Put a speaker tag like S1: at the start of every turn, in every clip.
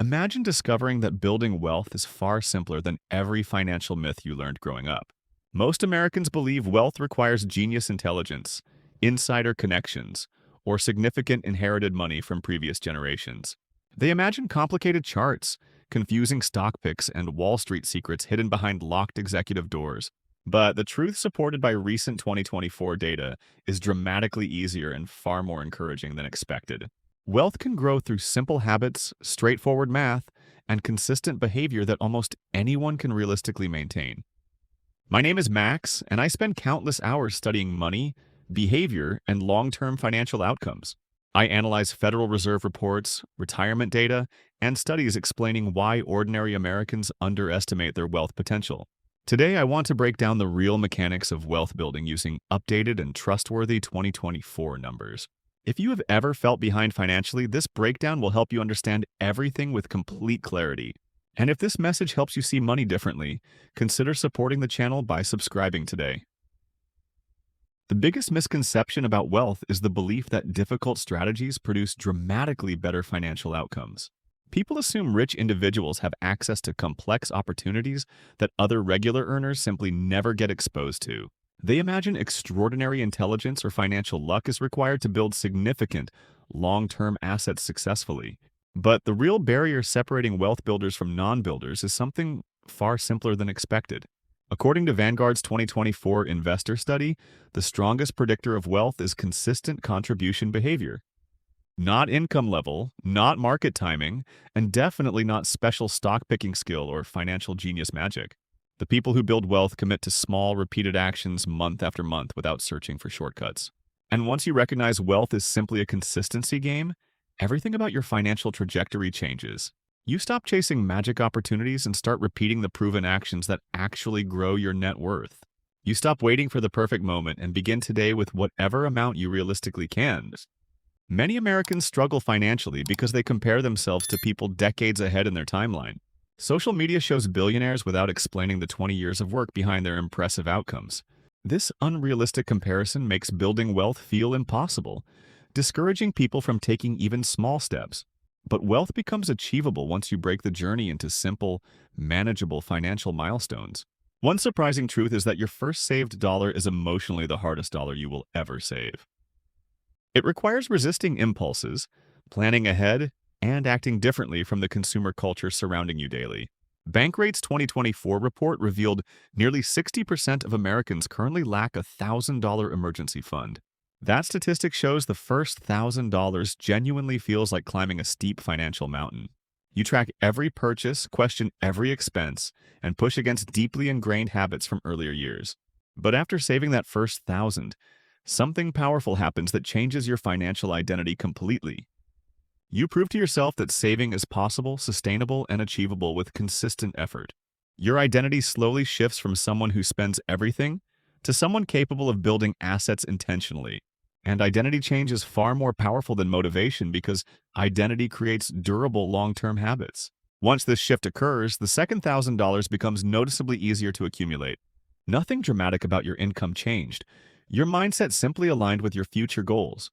S1: Imagine discovering that building wealth is far simpler than every financial myth you learned growing up. Most Americans believe wealth requires genius intelligence, insider connections, or significant inherited money from previous generations. They imagine complicated charts, confusing stock picks, and Wall Street secrets hidden behind locked executive doors. But the truth supported by recent 2024 data is dramatically easier and far more encouraging than expected. Wealth can grow through simple habits, straightforward math, and consistent behavior that almost anyone can realistically maintain. My name is Max, and I spend countless hours studying money, behavior, and long-term financial outcomes. I analyze Federal Reserve reports, retirement data, and studies explaining why ordinary Americans underestimate their wealth potential. Today, I want to break down the real mechanics of wealth building using updated and trustworthy 2024 numbers. If you have ever felt behind financially, this breakdown will help you understand everything with complete clarity. And if this message helps you see money differently, consider supporting the channel by subscribing today. The biggest misconception about wealth is the belief that difficult strategies produce dramatically better financial outcomes. People assume rich individuals have access to complex opportunities that other regular earners simply never get exposed to. They imagine extraordinary intelligence or financial luck is required to build significant, long-term assets successfully. But the real barrier separating wealth builders from non-builders is something far simpler than expected. According to Vanguard's 2024 investor study, the strongest predictor of wealth is consistent contribution behavior. Not income level, not market timing, and definitely not special stock picking skill or financial genius magic. The people who build wealth commit to small, repeated actions month after month without searching for shortcuts. And once you recognize wealth is simply a consistency game, everything about your financial trajectory changes. You stop chasing magic opportunities and start repeating the proven actions that actually grow your net worth. You stop waiting for the perfect moment and begin today with whatever amount you realistically can. Many Americans struggle financially because they compare themselves to people decades ahead in their timeline. Social media shows billionaires without explaining the 20 years of work behind their impressive outcomes. This unrealistic comparison makes building wealth feel impossible, discouraging people from taking even small steps. But wealth becomes achievable once you break the journey into simple, manageable financial milestones. One surprising truth is that your first saved dollar is emotionally the hardest dollar you will ever save. It requires resisting impulses, planning ahead, and acting differently from the consumer culture surrounding you daily. Bankrate's 2024 report revealed nearly 60% of Americans currently lack a $1,000 emergency fund. That statistic shows the first $1,000 genuinely feels like climbing a steep financial mountain. You track every purchase, question every expense, and push against deeply ingrained habits from earlier years. But after saving that first 1,000, something powerful happens that changes your financial identity completely. You prove to yourself that saving is possible, sustainable, and achievable with consistent effort. Your identity slowly shifts from someone who spends everything to someone capable of building assets intentionally. And identity change is far more powerful than motivation because identity creates durable long-term habits. Once this shift occurs, the second $1,000 becomes noticeably easier to accumulate. Nothing dramatic about your income changed. Your mindset simply aligned with your future goals.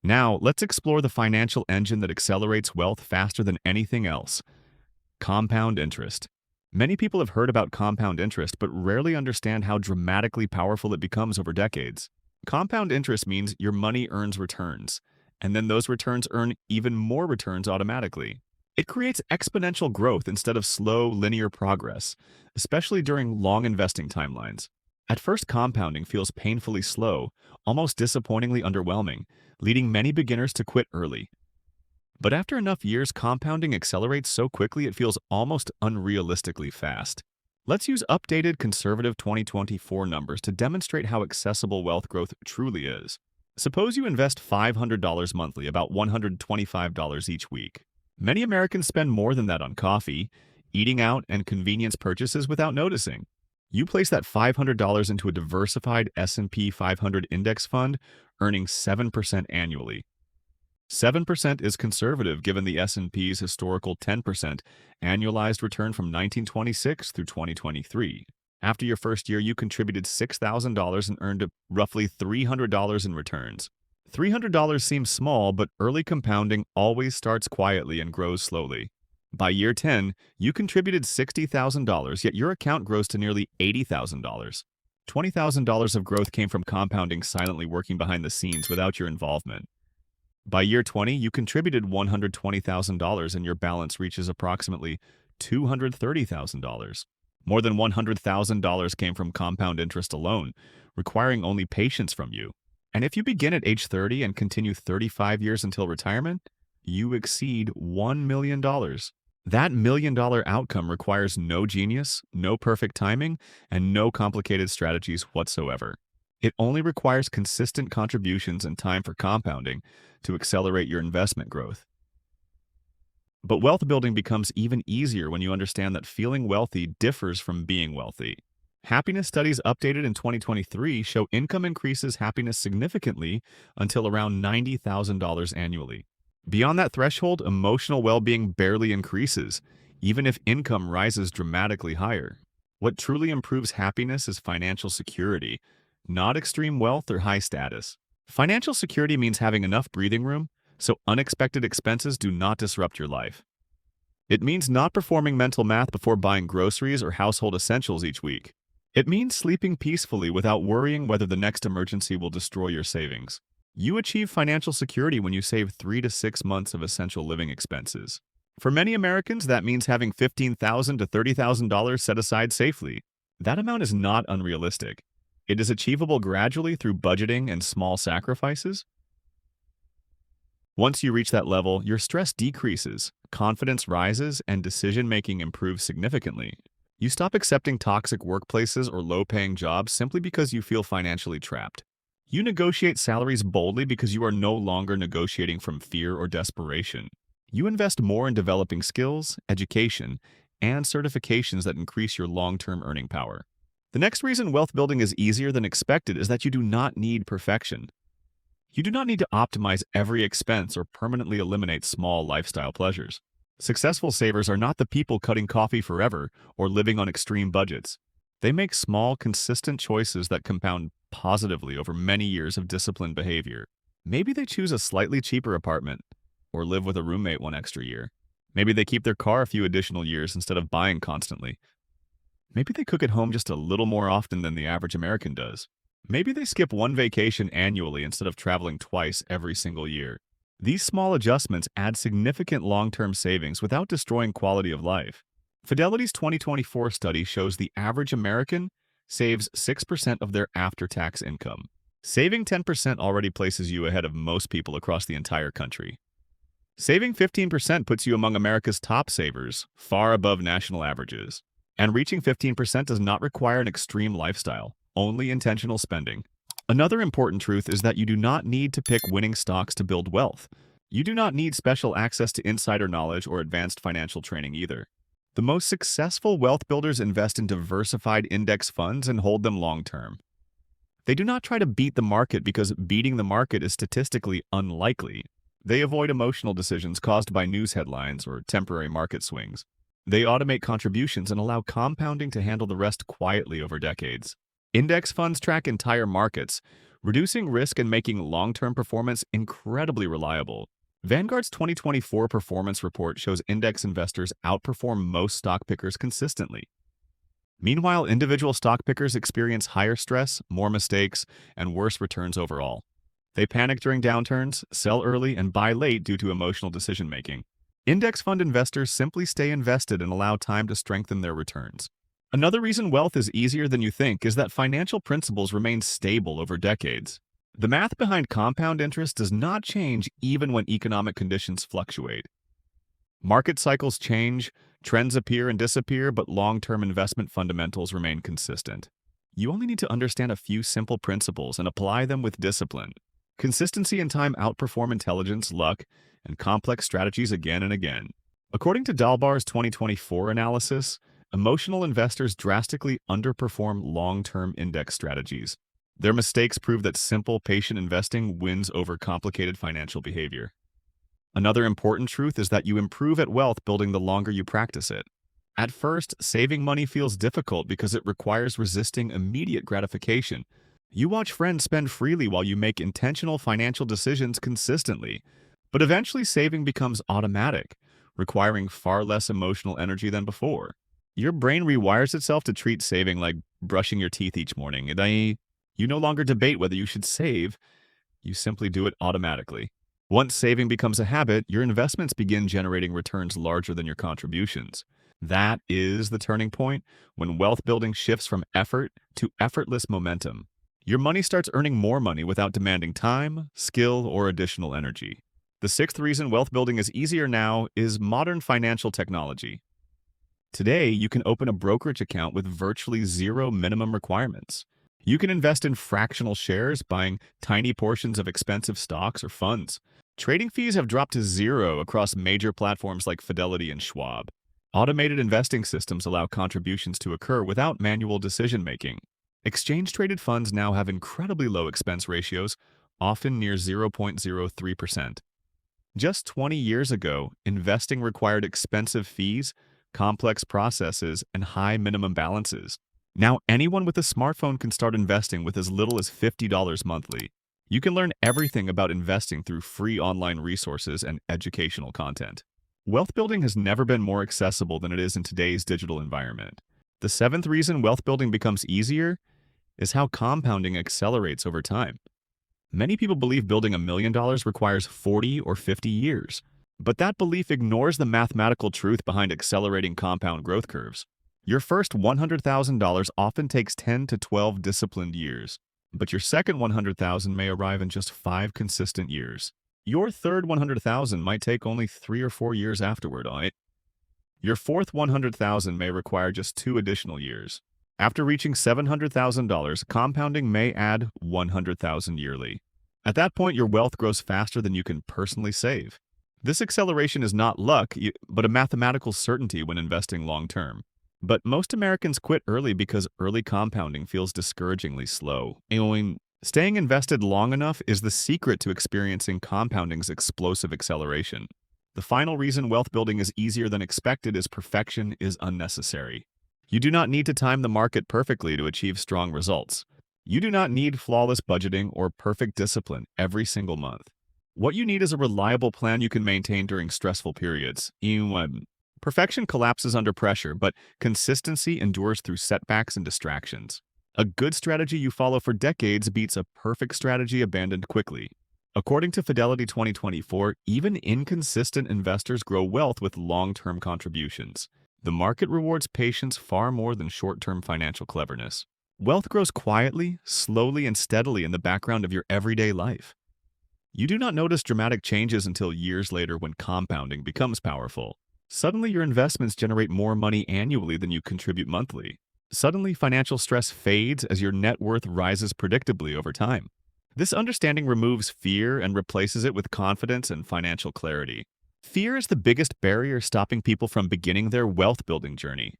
S1: Now, let's explore the financial engine that accelerates wealth faster than anything else: compound interest. Many people have heard about compound interest but rarely understand how dramatically powerful it becomes over decades. Compound interest means your money earns returns, and then those returns earn even more returns automatically. It creates exponential growth instead of slow, linear progress, especially during long investing timelines. At first, compounding feels painfully slow, almost disappointingly underwhelming, leading many beginners to quit early. But after enough years, compounding accelerates so quickly it feels almost unrealistically fast. Let's use updated conservative 2024 numbers to demonstrate how accessible wealth growth truly is. Suppose you invest $500 monthly, about $125 each week. Many Americans spend more than that on coffee, eating out, and convenience purchases without noticing. You place that $500 into a diversified S&P 500 index fund, earning 7% annually. 7% is conservative given the S&P's historical 10% annualized return from 1926 through 2023. After your first year, you contributed $6,000 and earned roughly $300 in returns. $300 seems small, but early compounding always starts quietly and grows slowly. By year 10, you contributed $60,000, yet your account grows to nearly $80,000. $20,000 of growth came from compounding silently working behind the scenes without your involvement. By year 20, you contributed $120,000 and your balance reaches approximately $230,000. More than $100,000 came from compound interest alone, requiring only patience from you. And if you begin at age 30 and continue 35 years until retirement, you exceed $1 million. That $1 million outcome requires no genius, no perfect timing, and no complicated strategies whatsoever. It only requires consistent contributions and time for compounding to accelerate your investment growth. But wealth building becomes even easier when you understand that feeling wealthy differs from being wealthy. Happiness studies updated in 2023 show income increases happiness significantly until around $90,000 annually. Beyond that threshold, emotional well-being barely increases, even if income rises dramatically higher. What truly improves happiness is financial security, not extreme wealth or high status. Financial security means having enough breathing room so unexpected expenses do not disrupt your life. It means not performing mental math before buying groceries or household essentials each week. It means sleeping peacefully without worrying whether the next emergency will destroy your savings. You achieve financial security when you save 3 to 6 months of essential living expenses. For many Americans, that means having $15,000 to $30,000 set aside safely. That amount is not unrealistic. It is achievable gradually through budgeting and small sacrifices. Once you reach that level, your stress decreases, confidence rises, and decision-making improves significantly. You stop accepting toxic workplaces or low-paying jobs simply because you feel financially trapped. You negotiate salaries boldly because you are no longer negotiating from fear or desperation. You invest more in developing skills, education, and certifications that increase your long-term earning power. The next reason wealth building is easier than expected is that you do not need perfection. You do not need to optimize every expense or permanently eliminate small lifestyle pleasures. Successful savers are not the people cutting coffee forever or living on extreme budgets. They make small, consistent choices that compound positively over many years of disciplined behavior. Maybe they choose a slightly cheaper apartment or live with a roommate one extra year. Maybe they keep their car a few additional years instead of buying constantly. Maybe they cook at home just a little more often than the average American does. Maybe they skip one vacation annually instead of traveling twice every single year. These small adjustments add significant long-term savings without destroying quality of life. Fidelity's 2024 study shows the average American saves 6% of their after-tax income. Saving 10% already places you ahead of most people across the entire country. Saving 15% puts you among America's top savers, far above national averages. And reaching 15% does not require an extreme lifestyle, only intentional spending. Another important truth is that you do not need to pick winning stocks to build wealth. You do not need special access to insider knowledge or advanced financial training either. The most successful wealth builders invest in diversified index funds and hold them long-term. They do not try to beat the market because beating the market is statistically unlikely. They avoid emotional decisions caused by news headlines or temporary market swings. They automate contributions and allow compounding to handle the rest quietly over decades. Index funds track entire markets, reducing risk and making long-term performance incredibly reliable. Vanguard's 2024 performance report shows index investors outperform most stock pickers consistently. Meanwhile, individual stock pickers experience higher stress, more mistakes, and worse returns overall. They panic during downturns, sell early, and buy late due to emotional decision-making. Index fund investors simply stay invested and allow time to strengthen their returns. Another reason wealth is easier than you think is that financial principles remain stable over decades. The math behind compound interest does not change even when economic conditions fluctuate. Market cycles change, trends appear and disappear, but long-term investment fundamentals remain consistent. You only need to understand a few simple principles and apply them with discipline. Consistency and time outperform intelligence, luck, and complex strategies again and again. According to Dalbar's 2024 analysis, emotional investors drastically underperform long-term index strategies. Their mistakes prove that simple, patient investing wins over complicated financial behavior. Another important truth is that you improve at wealth building the longer you practice it. At first, saving money feels difficult because it requires resisting immediate gratification You watch friends spend freely while you make intentional financial decisions consistently. But eventually, saving becomes automatic, requiring far less emotional energy than before. Your brain rewires itself to treat saving like brushing your teeth each morning. You no longer debate whether you should save, you simply do it automatically. Once saving becomes a habit, your investments begin generating returns larger than your contributions. That is the turning point when wealth building shifts from effort to effortless momentum. Your money starts earning more money without demanding time, skill, or additional energy. The sixth reason wealth building is easier now is modern financial technology. Today, you can open a brokerage account with virtually zero minimum requirements. You can invest in fractional shares, buying tiny portions of expensive stocks or funds. Trading fees have dropped to zero across major platforms like Fidelity and Schwab. Automated investing systems allow contributions to occur without manual decision-making. Exchange-traded funds now have incredibly low expense ratios, often near 0.03%. Just 20 years ago, investing required expensive fees, complex processes, and high minimum balances. Now anyone with a smartphone can start investing with as little as $50 monthly. You can learn everything about investing through free online resources and educational content. Wealth building has never been more accessible than it is in today's digital environment. The seventh reason wealth building becomes easier is how compounding accelerates over time. Many people believe building $1 million requires 40 or 50 years, but that belief ignores the mathematical truth behind accelerating compound growth curves. Your first $100,000 often takes 10 to 12 disciplined years, but your second $100,000 may arrive in just 5 consistent years. Your third $100,000 might take only 3 or 4 years afterward, right? Your fourth $100,000 may require just 2 additional years. After reaching $700,000, compounding may add $100,000 yearly. At that point, your wealth grows faster than you can personally save. This acceleration is not luck, but a mathematical certainty when investing long-term. But most Americans quit early because early compounding feels discouragingly slow. Staying invested long enough is the secret to experiencing compounding's explosive acceleration. The final reason wealth building is easier than expected is perfection is unnecessary. You do not need to time the market perfectly to achieve strong results. You do not need flawless budgeting or perfect discipline every single month. What you need is a reliable plan you can maintain during stressful periods. Perfection collapses under pressure, but consistency endures through setbacks and distractions. A good strategy you follow for decades beats a perfect strategy abandoned quickly. According to Fidelity 2024, even inconsistent investors grow wealth with long-term contributions. The market rewards patience far more than short-term financial cleverness. Wealth grows quietly, slowly, and steadily in the background of your everyday life. You do not notice dramatic changes until years later when compounding becomes powerful. Suddenly, your investments generate more money annually than you contribute monthly. Suddenly, financial stress fades as your net worth rises predictably over time. This understanding removes fear and replaces it with confidence and financial clarity. Fear is the biggest barrier stopping people from beginning their wealth-building journey.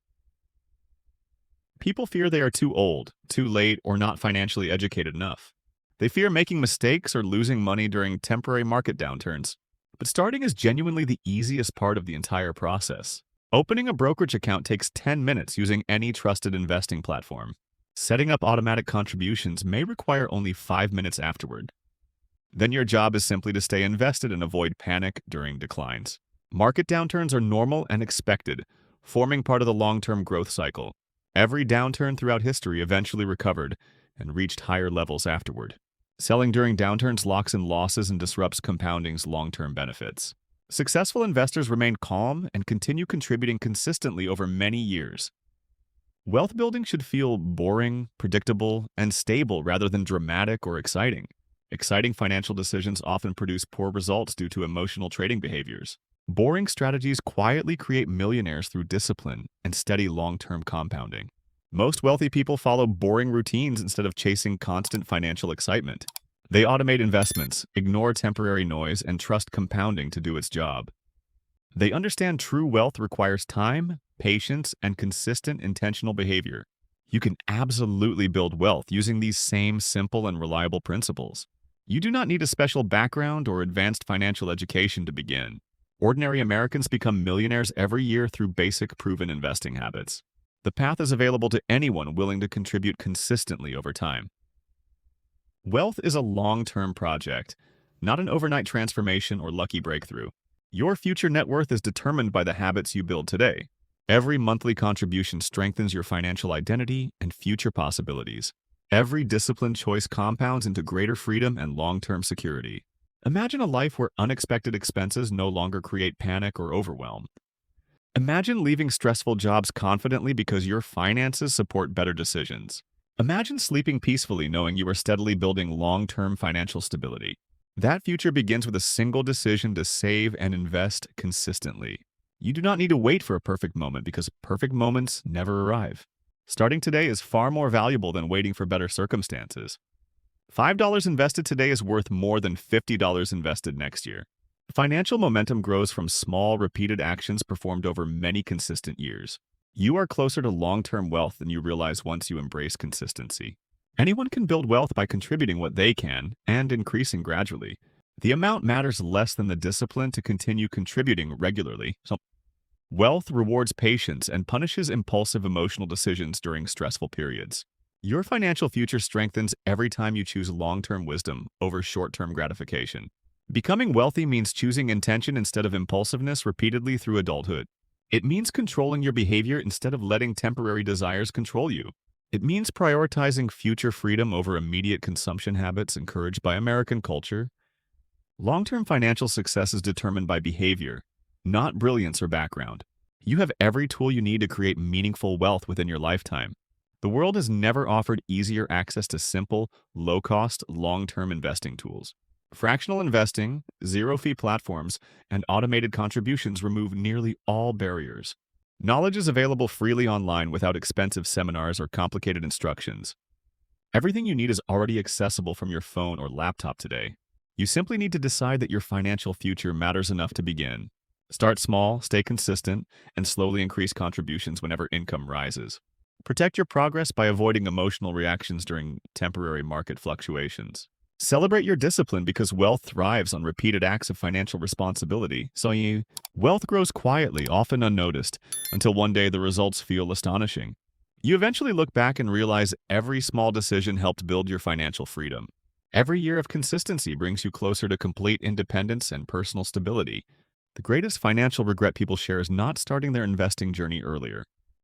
S1: People fear they are too old, too late, or not financially educated enough. They fear making mistakes or losing money during temporary market downturns. But starting is genuinely the easiest part of the entire process. Opening a brokerage account takes 10 minutes using any trusted investing platform. Setting up automatic contributions may require only 5 minutes afterward. Then your job is simply to stay invested and avoid panic during declines. Market downturns are normal and expected, forming part of the long-term growth cycle. Every downturn throughout history eventually recovered and reached higher levels afterward. Selling during downturns locks in losses and disrupts compounding's long-term benefits. Successful investors remain calm and continue contributing consistently over many years. Wealth building should feel boring, predictable, and stable rather than dramatic or exciting. Exciting financial decisions often produce poor results due to emotional trading behaviors. Boring strategies quietly create millionaires through discipline and steady long-term compounding. Most wealthy people follow boring routines instead of chasing constant financial excitement. They automate investments, ignore temporary noise, and trust compounding to do its job. They understand true wealth requires time, patience, and consistent intentional behavior. You can absolutely build wealth using these same simple and reliable principles. You do not need a special background or advanced financial education to begin. Ordinary Americans become millionaires every year through basic proven investing habits. The path is available to anyone willing to contribute consistently over time. Wealth is a long-term project, not an overnight transformation or lucky breakthrough. Your future net worth is determined by the habits you build today. Every monthly contribution strengthens your financial identity and future possibilities. Every disciplined choice compounds into greater freedom and long-term security. Imagine a life where unexpected expenses no longer create panic or overwhelm. Imagine leaving stressful jobs confidently because your finances support better decisions. Imagine sleeping peacefully knowing you are steadily building long-term financial stability. That future begins with a single decision to save and invest consistently. You do not need to wait for a perfect moment because perfect moments never arrive. Starting today is far more valuable than waiting for better circumstances. $5 invested today is worth more than $50 invested next year. Financial momentum grows from small, repeated actions performed over many consistent years. You are closer to long-term wealth than you realize once you embrace consistency. Anyone can build wealth by contributing what they can and increasing gradually. The amount matters less than the discipline to continue contributing regularly. Wealth rewards patience and punishes impulsive emotional decisions during stressful periods. Your financial future strengthens every time you choose long-term wisdom over short-term gratification. Becoming wealthy means choosing intention instead of impulsiveness repeatedly through adulthood. It means controlling your behavior instead of letting temporary desires control you. It means prioritizing future freedom over immediate consumption habits encouraged by American culture. Long-term financial success is determined by behavior, not brilliance or background. You have every tool you need to create meaningful wealth within your lifetime. The world has never offered easier access to simple, low-cost, long-term investing tools. Fractional investing, zero-fee platforms, and automated contributions remove nearly all barriers. Knowledge is available freely online without expensive seminars or complicated instructions. Everything you need is already accessible from your phone or laptop today. You simply need to decide that your financial future matters enough to begin. Start small, stay consistent, and slowly increase contributions whenever income rises. Protect your progress by avoiding emotional reactions during temporary market fluctuations. Celebrate your discipline because wealth thrives on repeated acts of financial responsibility. Wealth grows quietly, often unnoticed, until one day the results feel astonishing. You eventually look back and realize every small decision helped build your financial freedom. Every year of consistency brings you closer to complete independence and personal stability. The greatest financial regret people share is not starting their investing journey earlier.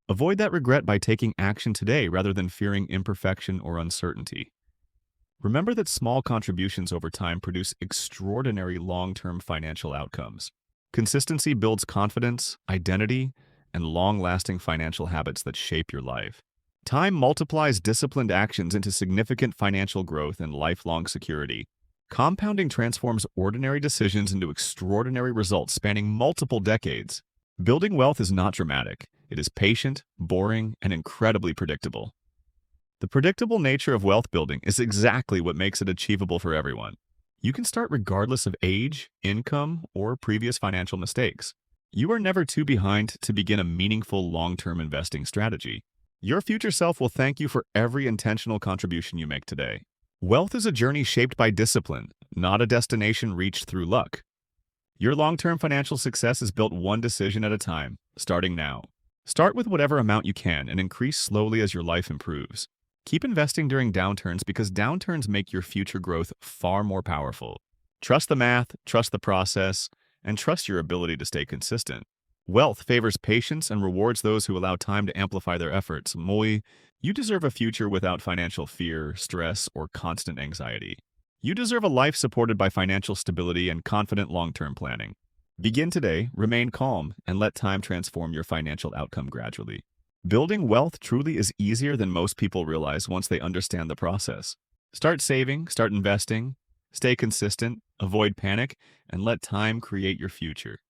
S1: Avoid that regret by taking action today rather than fearing imperfection or uncertainty. Remember that small contributions over time produce extraordinary long-term financial outcomes. Consistency builds confidence, identity, and long-lasting financial habits that shape your life. Time multiplies disciplined actions into significant financial growth and lifelong security. Compounding transforms ordinary decisions into extraordinary results spanning multiple decades. Building wealth is not dramatic. It is patient, boring, and incredibly predictable. The predictable nature of wealth building is exactly what makes it achievable for everyone. You can start regardless of age, income, or previous financial mistakes. You are never too behind to begin a meaningful long-term investing strategy. Your future self will thank you for every intentional contribution you make today. Wealth is a journey shaped by discipline, not a destination reached through luck. Your long-term financial success is built one decision at a time, starting now. Start with whatever amount you can and increase slowly as your life improves. Keep investing during downturns because downturns make your future growth far more powerful. Trust the math, trust the process, and trust your ability to stay consistent. Wealth favors patience and rewards those who allow time to amplify their efforts. You deserve a future without financial fear, stress, or constant anxiety. You deserve a life supported by financial stability and confident long-term planning. Begin today, remain calm, and let time transform your financial outcome gradually. Building wealth truly is easier than most people realize once they understand the process. Start saving, start investing, stay consistent, avoid panic, and let time create your future.